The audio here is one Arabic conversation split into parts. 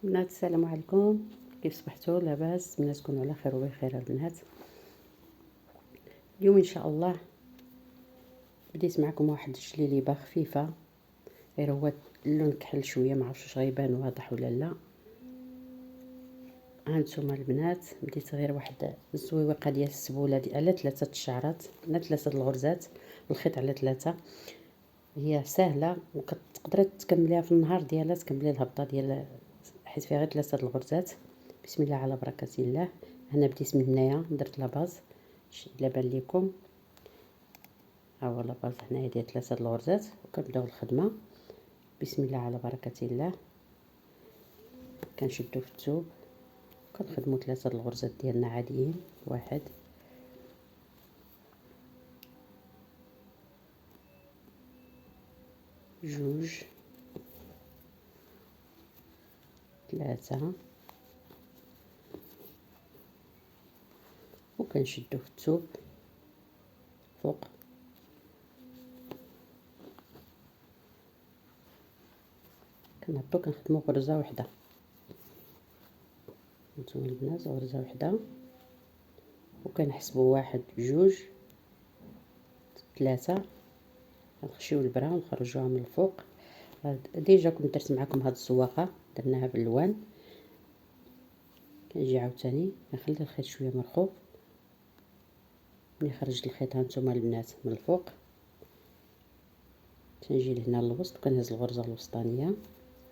البنات السلام عليكم. كيف صبحتوا؟ لاباس؟ نتمنى تكونوا على خير وبخير البنات. اليوم ان شاء الله بديت معكم واحد الجليبه خفيفه، غير هو اللون كحل شويه، ما عرفتش غيبان واضح ولا لا. هانتوما البنات، بديت غير واحد الزويوقه ديال السبوله على 3 الشعرات، على 3 الغرزات، الخيط على 3. هي سهله وكتقدري تكمليها في النهار ديالها، تكملي الهبطه ديال حيت فيها غير 3 الغرزات. بسم الله على بركه الله. هنا بديت من هنايا درت لاباز الا بان ليكم، ها هو لاباز هنايا ديال 3 الغرزات، وكنبداو الخدمه. بسم الله على بركه الله. كنشدو في الثوب، كنخدمو 3 الغرزات ديالنا عاديين. 1 2 3 وكنشدو في الثوب فوق، كنهبطو كنخدمو غرزه وحده. نتوما البنات غرزه وحده، وكنحسبو 1 2 3. كنخشيو البرا ونخرجوها من الفوق. ديجا كنت درت معكم هاد الزواقه، درناها بالالوان. كنجي عاوتاني كنخلي الخيط شويه مرخوف. ملي خرجت الخيط هانتوما البنات من الفوق، تنجي لهنا للوسط وكنهز الغرزه الوسطانيه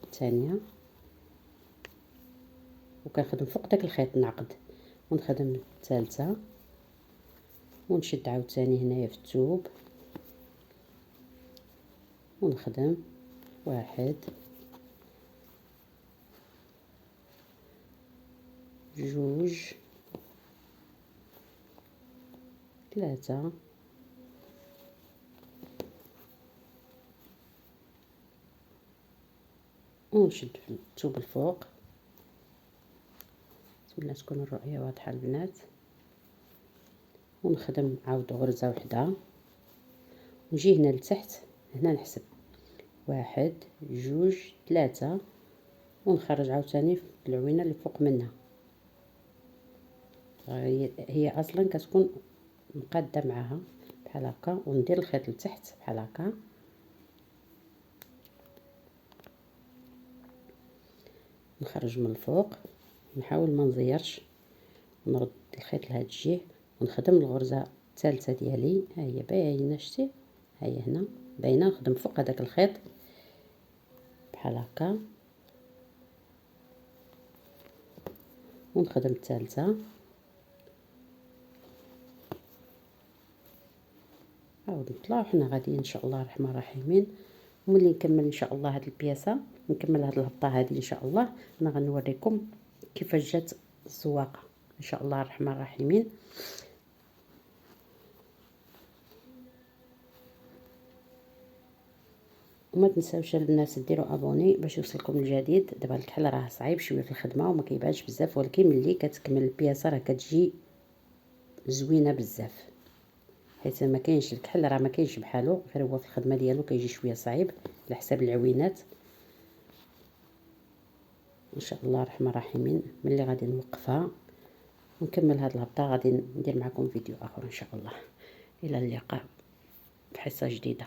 الثانيه، وكنخدم فوق داك الخيط نعقد، ونخدم الثالثه، ونشد عاوتاني هنايا في الثوب ونخدم 1 2 3 ونشد في الثوب الفوق. نتمنى تكون الرؤيه واضحه البنات. ونخدم عاود غرزه وحده، ونجي هنا لتحت، هنا نحسب 1 2 3، ونخرج عاوتاني في العوينه اللي فوق منها. هي اصلا كتكون مقاده معاها بحال هكا، وندير الخيط لتحت بحال هكا، نخرج من الفوق، نحاول ما نزيرش، نرد الخيط لهاد الجهه، ونخدم الغرزه الثالثه ديالي. ها هي باينه، شتي؟ ها هي هنا باينه. نخدم فوق هذاك الخيط بحال هكا، ونخدم الثالثه، عاود نطلع حنا غاديين ان شاء الله الرحمن الرحيم. وملي نكمل ان شاء الله هاد البياسه، نكمل هاد الهبطه هادي ان شاء الله، انا غنوريكم كيفاش جات الزواقه ان شاء الله الرحمن الرحيم. وما تنساوش الناس ديروا ابوني باش يوصلكم الجديد. دابا الكحل راه صعيب شويه في الخدمه وما كيبانش بزاف، ولكن ملي كتكمل البياسه راه كتجي زوينه بزاف، حيت ما كاينش الكحل، راه ما كاينش بحالو، غير هو في الخدمه ديالو كيجي شويه صعيب على حساب العوينات. ان شاء الله الرحمن الرحيم. ملي غادي نوقفها ونكمل هاد الهبطه، غادي ندير معكم فيديو اخر ان شاء الله. الى اللقاء في حصه جديده.